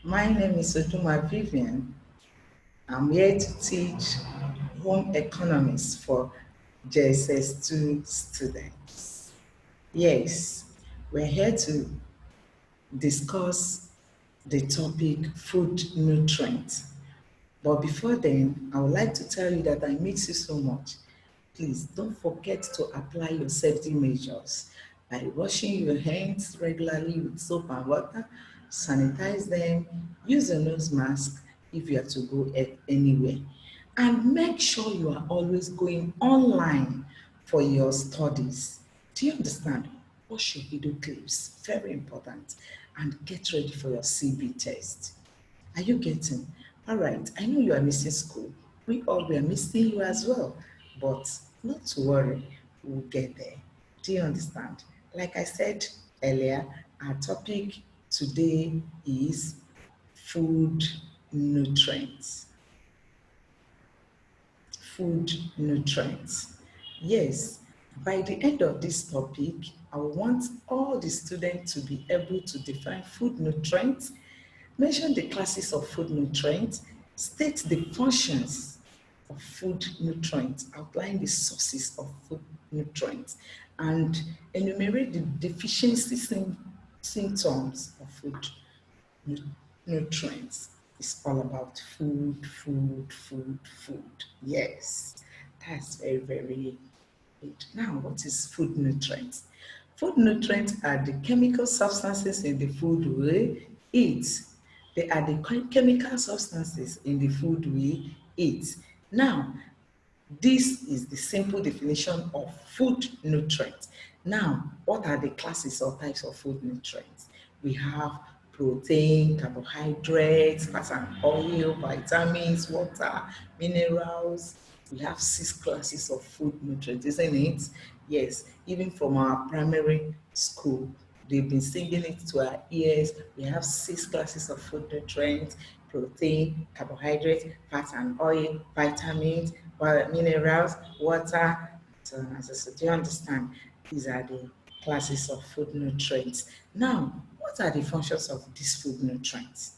My name is Oduma Vivian. I'm here to teach home economics for JSS2 students. Yes, we're here to discuss the topic food nutrients. But before then, I would like to tell you that I miss you so much. Please don't forget to apply your safety measures by washing your hands regularly with soap and water, sanitize them, use a nose mask if you have to go anywhere. And make sure you are always going online for your studies. Do you understand? Wash your video clips, very important, and get ready for your CB test. Are you getting? All right, I know you are missing school. We all were missing you as well. But not to worry, we'll get there. Do you understand? Like I said earlier, our topic today is food nutrients. Food nutrients. Yes, by the end of this topic, I want all the students to be able to define food nutrients, mention the classes of food nutrients, state the functions of food nutrients, outline the sources of food nutrients, and enumerate the deficiency symptoms of food nutrients. It's all about food, food, food, food. Yes, that's very, very good. Now, what is food nutrients? Food nutrients are the chemical substances in the food we eat. They are the chemical substances in the food we eat. Now, this is the simple definition of food nutrients. Now, what are the classes or types of food nutrients? We have protein, carbohydrates, fat and oil, vitamins, water, minerals. We have 6 classes of food nutrients, isn't it? Yes, even from our primary school, they've been singing it to our ears. We have 6 classes of food nutrients: protein, carbohydrates, fat and oil, vitamins, minerals, water. So, as do you understand? These are the classes of food nutrients. Now, what are the functions of these food nutrients?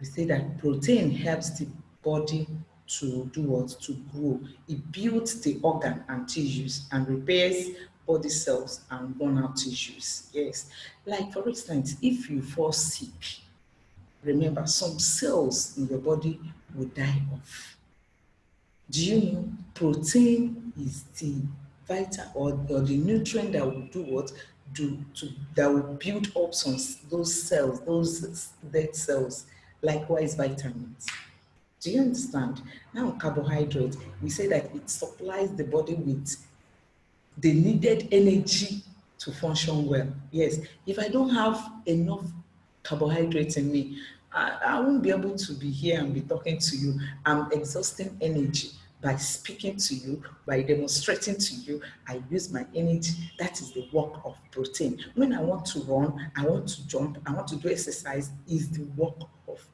We say that protein helps the body to do what? To grow. It builds the organ and tissues and repairs body cells and worn out tissues. Yes. Like for instance, if you fall sick, remember some cells in your body will die off. Do you know protein is the vital or the nutrient that will do what? That will build up those cells, those dead cells. Likewise, vitamins. Do you understand? Now, carbohydrate, we say that it supplies the body with the needed energy to function well. Yes, if I don't have enough carbohydrates in me, I won't be able to be here and be talking to you. I'm exhausting energy by speaking to you, by demonstrating to you. I use my energy. That is the work of protein. When I want to run, I want to jump, I want to do exercise, is the work of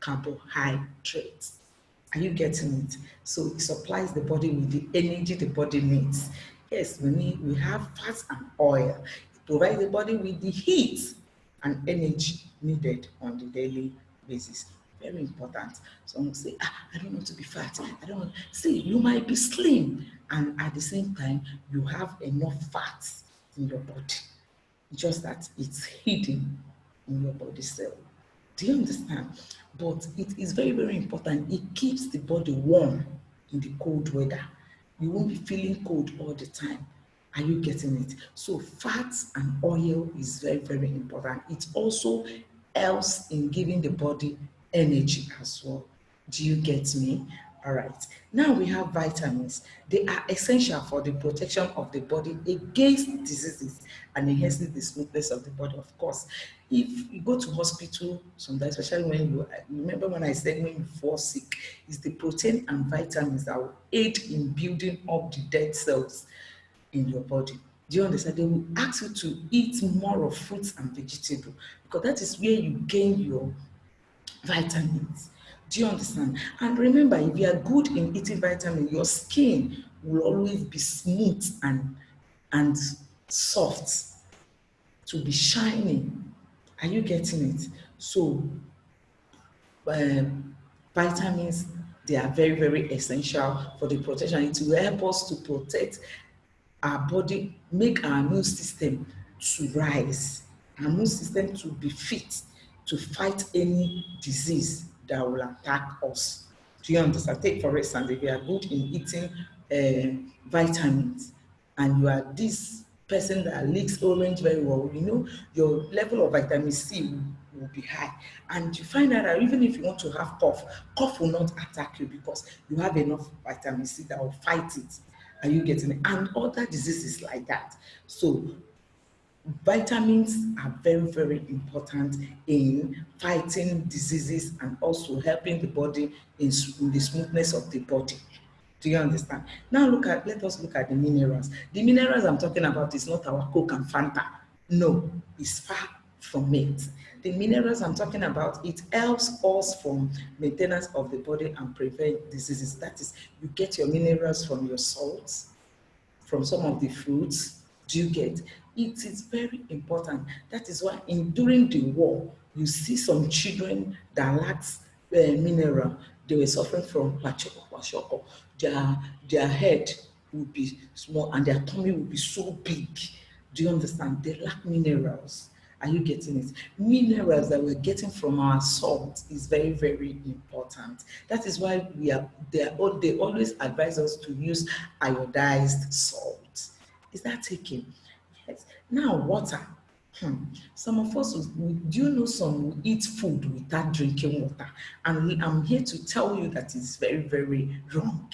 carbohydrates. Are you getting it? So it supplies the body with the energy the body needs. Yes, we have fat and oil. It provides the body with the heat and energy needed on the daily basis. Very important. Some will say, I don't want to be fat. I don't want. See, you might be slim, and at the same time, you have enough fat in your body. Just that it's hidden in your body cell. Do you understand? But it is very, very important. It keeps the body warm in the cold weather. You won't be feeling cold all the time. Are you getting it? So fats and oil is very, very important. It also helps in giving the body energy as well. Do you get me? All right. Now we have vitamins. They are essential for the protection of the body against diseases and enhancing the smoothness of the body. Of course, if you go to hospital sometimes, especially when you remember when I said when you fall sick, it's the protein and vitamins that will aid in building up the dead cells in your body. Do you understand? They will ask you to eat more of fruits and vegetables because that is where you gain your vitamins. Do you understand? And remember, if you are good in eating vitamins, your skin will always be smooth and soft, to be shining. Are you getting it? So vitamins, they are very, very essential for the protection. It will help us to protect our body, make our immune system to rise, our immune system to be fit to fight any disease that will attack us. Do you understand? Take for instance, if you are good in eating vitamins and you are this person that licks orange very well, you know your level of vitamin C will be high. And you find out that even if you want to have cough will not attack you because you have enough vitamin C that will fight it. Are you getting it? And other diseases like that. So vitamins are very, very important in fighting diseases and also helping the body in the smoothness of the body. Do you understand? Now let us look at the minerals. The minerals I'm talking about is not our Coke and Fanta. No, it's far from it. The minerals I'm talking about, it helps us from maintenance of the body and prevent diseases. That is, you get your minerals from your salts, from some of the fruits. Do you get? It is very important. That is why during the war, you see some children that lacks mineral. They were suffering from kwashiorkor. Their head will be small and their tummy will be so big. Do you understand? They lack minerals. Are you getting it? Minerals that we're getting from our salt is very, very important. That is why they always advise us to use iodized salt. Is that taken? Yes. Now, water. Some of us, do you know some will eat food without drinking water? And I'm here to tell you that it's very, very wrong.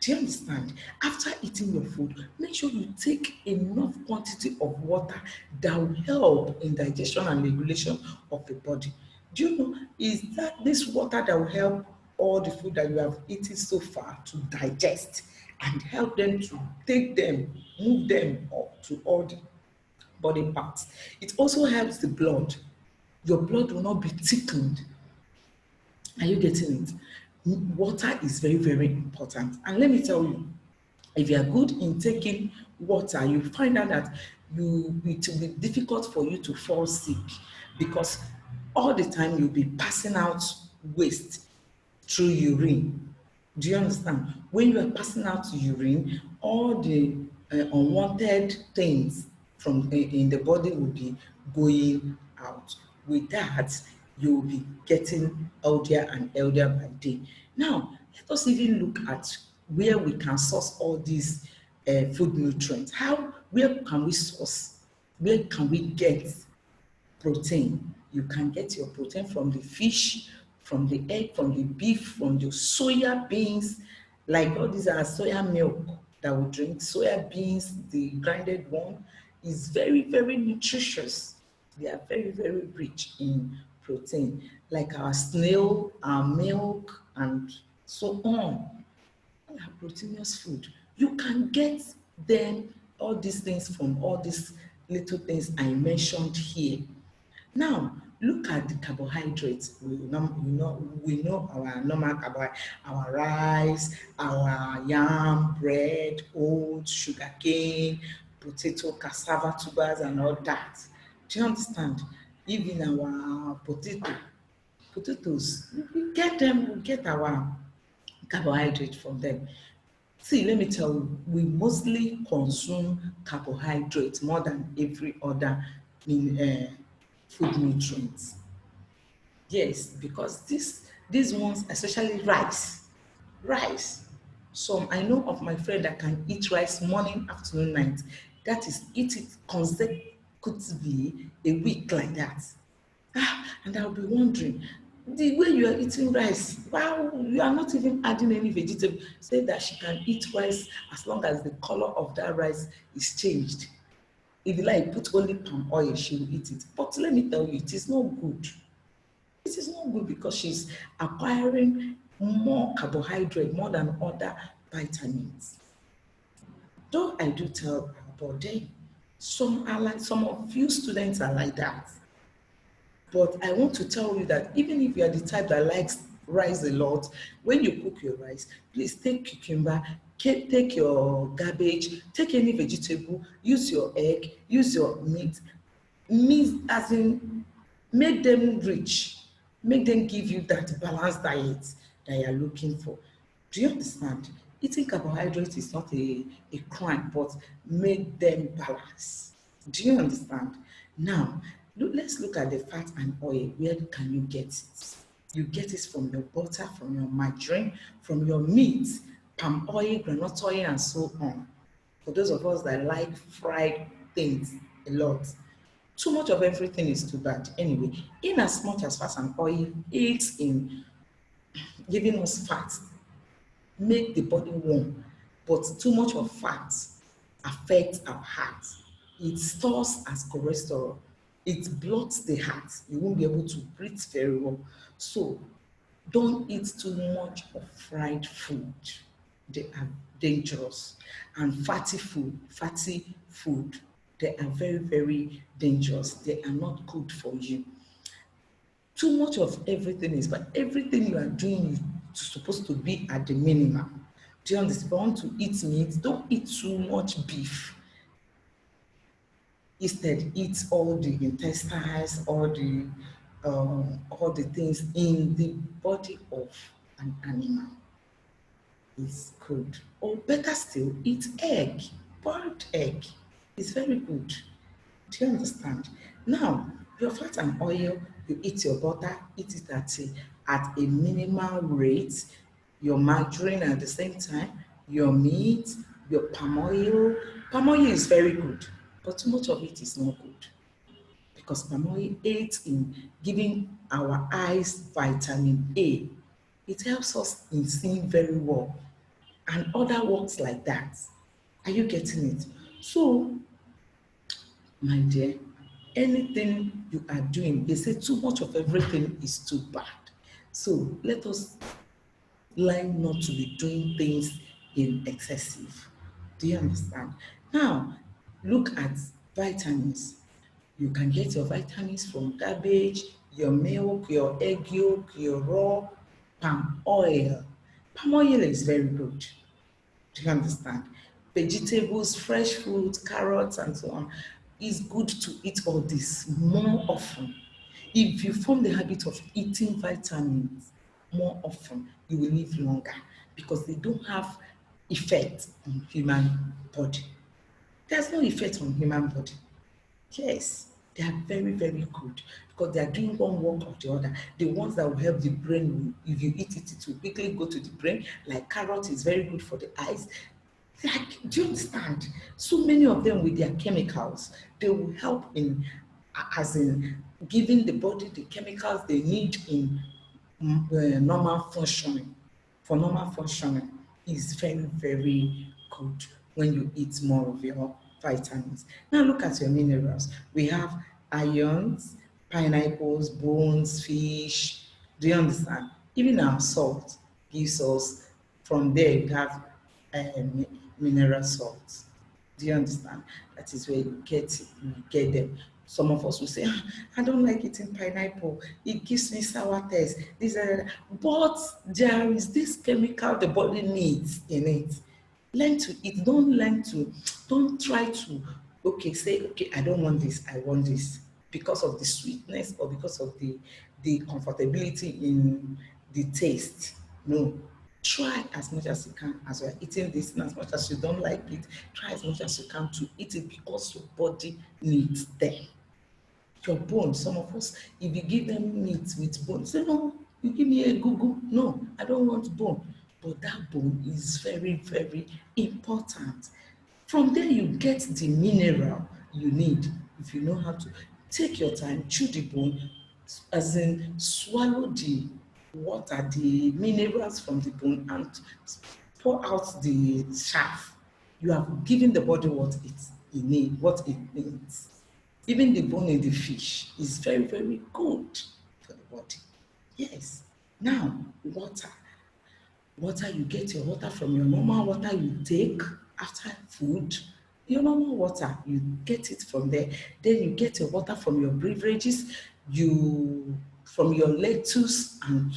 Do you understand? After eating your food, make sure you take enough quantity of water that will help in digestion and regulation of the body. Do you know, is that this water that will help all the food that you have eaten so far to digest and help them to take them, move them up to all the body parts. It also helps the blood. Your blood will not be thickened. Are you getting it? Water is very, very important. And let me tell you, if you are good in taking water, you find out that it will be difficult for you to fall sick because all the time you'll be passing out waste through urine. Do you understand? When you are passing out urine, all the unwanted things from in the body will be going out. With that, you will be getting healthier and healthier by day. Now, let us even look at where we can source all these food nutrients. Where can we source? Where can we get protein? You can get your protein from the fish, from the egg, from the beef, from the soya beans. Like all these are soya milk that we drink. Soya beans, the grinded one, is very, very nutritious. They are very, very rich in protein. Like our snail, our milk, and so on. All are proteinous food. You can get them all these things from all these little things I mentioned here. Now, look at the carbohydrates. We know our normal carbohydrates, our rice, our yam, bread, oats, sugarcane, potato, cassava tubers, and all that. Do you understand? Even our potatoes, we get our carbohydrate from them. See, let me tell you, we mostly consume carbohydrates more than every other food nutrients. Yes, because these ones, especially rice. Some I know of my friend that can eat rice morning, afternoon, night. That is, eat it consecutively a week like that. And I'll be wondering, the way you are eating rice, wow, you are not even adding any vegetable. Say that she can eat rice as long as the color of that rice is changed. If you like, put only palm oil, she will eat it. But let me tell you, it is not good. It is not good because she's acquiring more carbohydrate, more than other vitamins. Though I do tell her, but then some of few students are like that. But I want to tell you that even if you are the type that likes rice a lot, when you cook your rice, please take cucumber, take your cabbage, take any vegetable, use your egg, use your meat, as in Make them rich. Make them give you that balanced diet that you're looking for. Do you understand? Eating carbohydrates is not a crime, but make them balance. Do you understand? Now, let's look at the fat and oil. Where can you get it? You get it from your butter, from your margarine, from your meat, palm oil, groundnut oil, and so on. For those of us that like fried things a lot, too much of everything is too bad. Anyway, in as much as fat and oil aids in giving us fat, make the body warm, but too much of fat affects our heart. It stores as cholesterol. It blocks the heart. You won't be able to breathe very well. So don't eat too much of fried food. They are dangerous. And fatty food, they are very, very dangerous. They are not good for you. Too much of everything is, but everything you are doing is supposed to be at the minimum. Do you understand? If you want to eat meat, don't eat too much beef. Instead, eat all the intestines, all the things in the body of an animal. Is good. Or better still, eat egg, boiled egg. It's very good. Do you understand? Now, your fat and oil, you eat your butter, eat it at a minimal rate, your margarine at the same time, your meat, your palm oil. Palm oil is very good, but too much of it is not good because palm oil aids in giving our eyes vitamin A. It helps us in seeing very well and other works like that. Are you getting it? So, my dear, anything you are doing, they say too much of everything is too bad. So let us learn not to be doing things in excessive. Do you understand? Now, look at vitamins. You can get your vitamins from cabbage, your milk, your egg yolk, your raw palm oil. Palm oil is very good. Do you understand? Vegetables, fresh fruits, carrots, and so on. It's good to eat all this more often. If you form the habit of eating vitamins more often, you will live longer because they don't have effect on human body. There's no effect on human body. Yes, they are very, very good because they are doing one work or the other. The ones that will help the brain, if you eat it, it will quickly go to the brain. Like carrot is very good for the eyes. Like, do you understand? So many of them with their chemicals, they will help in, as in giving the body the chemicals they need in normal functioning. For normal functioning, is very, very good when you eat more of your vitamins. Now look at your minerals. We have ions, pineapples, bones, fish. Do you understand? Even our salt gives us, from there you have mineral salts. Do you understand? That is where you get it, you get them. Some of us will say, "Ah, I don't like eating pineapple. It gives me sour taste. This, but there is this chemical the body needs in it. Learn to eat. Don't try to, okay, say, okay, I don't want this, I want this because of the sweetness or because of the comfortability in the taste. No, try as much as you can as you are eating this, and as much as you don't like it, try as much as you can to eat it because your body needs them. Your bones, some of us, if you give them meat with bone, say, no, you give me a gugu. No, I don't want bone. But that bone is very, very important. From there, you get the mineral you need. If you know how to take your time, chew the bone, as in swallow the water, the minerals from the bone, and pour out the chaff. You have given the body what it needs. Even the bone in the fish is very, very good for the body. Yes. Now, water. Water, you get your water from your normal water you take after food. Your normal water, you get it from there. Then you get your water from your beverages, from your lettuce and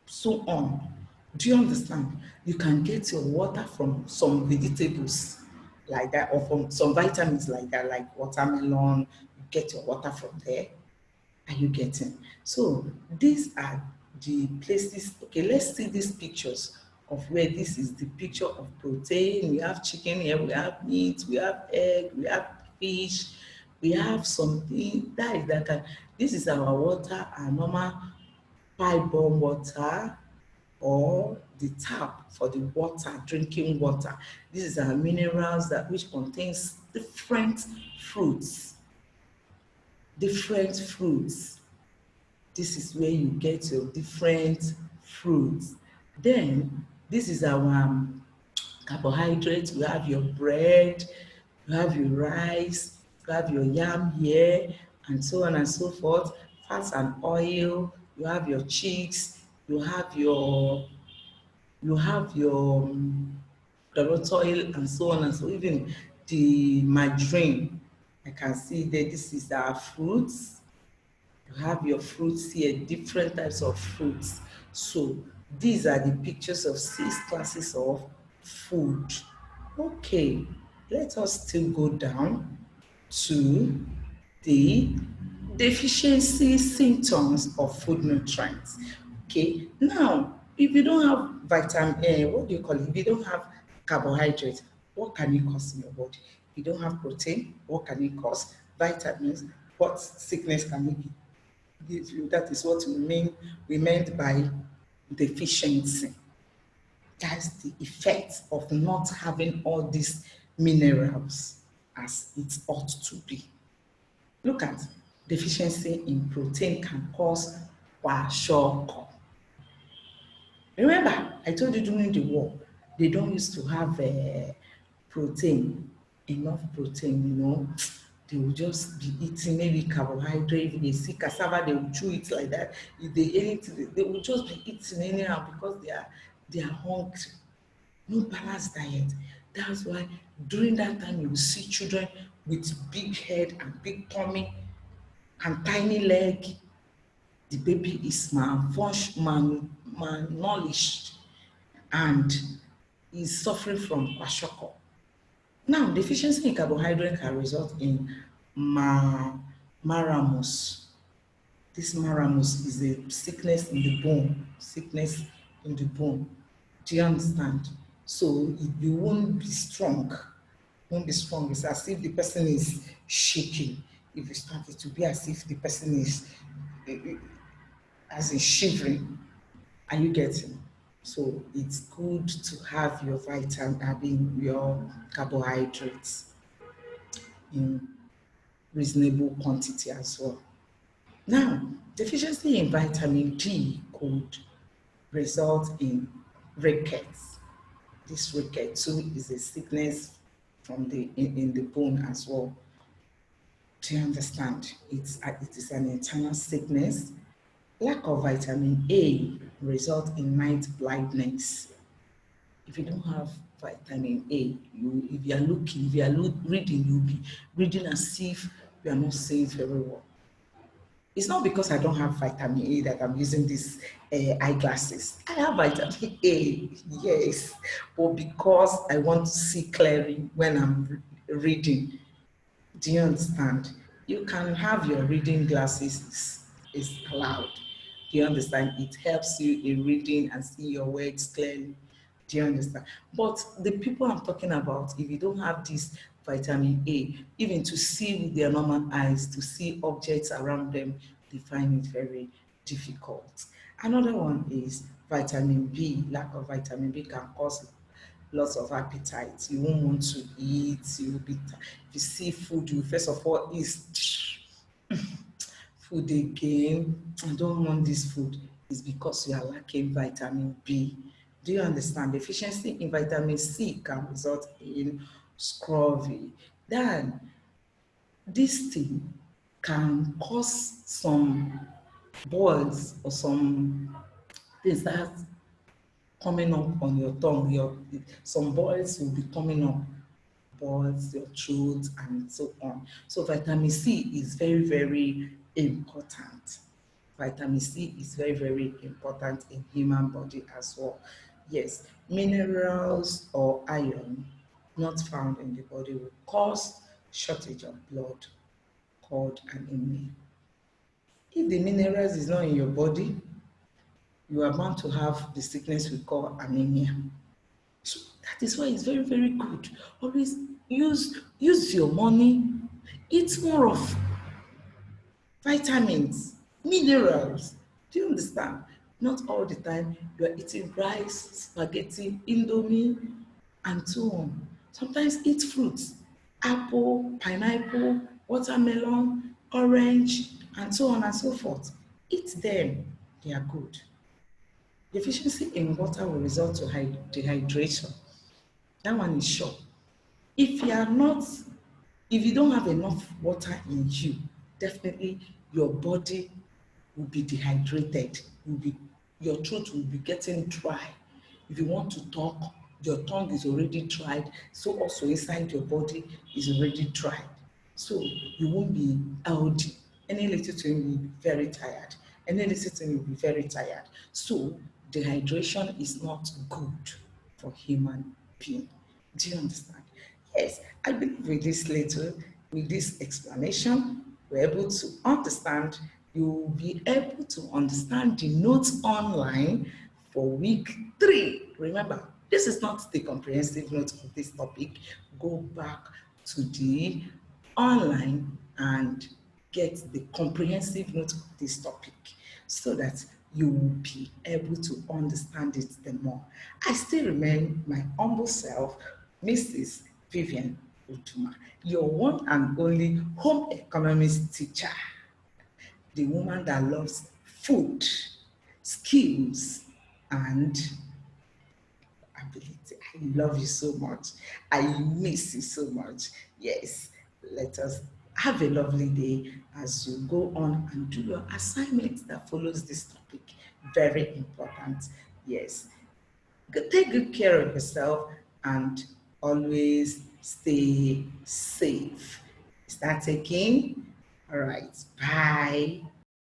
so on. Do you understand? You can get your water from some vegetables like that, or from some vitamins like that, like watermelon. You get your water from there. Are you getting? So these are the places. Okay, let's see these pictures of where this is the picture of protein. We have chicken here, we have meat, we have egg, we have fish, we have something that is that kind. This is our water, our normal pipe-borne water or the tap for the water, drinking water. This is our minerals that which contains different fruits, different fruits. This is where you get your different fruits. Then this is our carbohydrates. You have your bread, you have your rice, you have your yam here, and so on and so forth. Fats and oil. You have your chicks. You have your carrot oil, and so on and so. Even the margarine. I can see that this is our fruits. You have your fruits here, different types of fruits. So these are the pictures of 6 classes of food. Okay, let us still go down to the deficiency symptoms of food nutrients. Okay, now if you don't have vitamin A, what do you call it? If you don't have carbohydrates, what can it cause in your body? If you don't have protein, what can it cause? Vitamins, what sickness can it give you? That is what we meant by deficiency. That's the effect of not having all these minerals as it ought to be. Look at deficiency in protein can cause kwashiorkor. Remember, I told you during the war, they don't used to have protein, enough protein, you know. They will just be eating maybe carbohydrate. If they see cassava, they will chew it like that. If they eat it, they will just be eating anyhow because they are hungry. No balanced diet. That's why during that time you will see children with big head and big tummy and tiny leg. The baby is malnourished and is suffering from kwashiorkor. Now, deficiency in carbohydrate can result in maramus. This maramus is a sickness in the bone, sickness in the bone. Do you understand? So you won't be strong. Won't be strong. It's as if the person is shaking. If you start it to be as if the person is as in shivering. Are you getting? So it's good to have your having your carbohydrates in reasonable quantity as well. Now, deficiency in vitamin D could result in rickets. This ricket too is a sickness from in the bone as well. Do you understand? It is an internal sickness. Lack of vitamin A results in night blindness. If you don't have vitamin A, if you are looking, if you are reading, you'll be reading as if you are not seeing very well. It's not because I don't have vitamin A that I'm using these eyeglasses. I have vitamin A, yes, but because I want to see clearly when I'm reading. Do you understand? You can have your reading glasses is allowed. Do you understand? It helps you in reading and see your words clearly. Do you understand? But the people I'm talking about, if you don't have this vitamin A, even to see with their normal eyes, to see objects around them, they find it very difficult. Another one is vitamin B. Lack of vitamin B can cause lots of appetite. You won't want to eat. You will be if you see food, you first of all eat food again. I don't want this food. It's because you are lacking vitamin B. Do you understand? Deficiency in vitamin C can result in scurvy. Then this thing can cause some boils or some things that coming up on your tongue. Some boils will be coming up, boils, your throat, and so on. So vitamin C is very, very important. Vitamin C is very, very important in human body as well. Yes, minerals or iron not found in the body will cause shortage of blood called anemia. If the minerals is not in your body, you are bound to have the sickness we call anemia. So that is why it's very, very good. Always use your money, eat more of vitamins, minerals. Do you understand? Not all the time you are eating rice, spaghetti, indomie, and so on. Sometimes eat fruits, apple, pineapple, watermelon, orange, and so on and so forth. Eat them, they are good. Deficiency in water will result to dehydration. That one is sure. If you are not, if you don't have enough water in you, definitely your body will be dehydrated. Your throat will be getting dry. If you want to talk, your tongue is already dried. So also inside your body is already dried. So you won't be healthy. Any little thing you will be very tired. Any little thing you will be very tired. So dehydration is not good for human being. Do you understand? Yes, I believe with this explanation, we're able to understand, you'll be able to understand the notes online for week 3. Remember, this is not the comprehensive notes of this topic. Go back to the online and get the comprehensive notes of this topic so that you will be able to understand it the more. I still remain my humble self, Mrs. Vivian Utuma, your one and only home economics teacher, the woman that loves food, skills, and ability. I love you so much. I miss you so much. Yes, let us have a lovely day as you go on and do your assignment that follows this topic. Very important. Yes. Take good care of yourself and always stay safe. Is that taking? All right. Bye.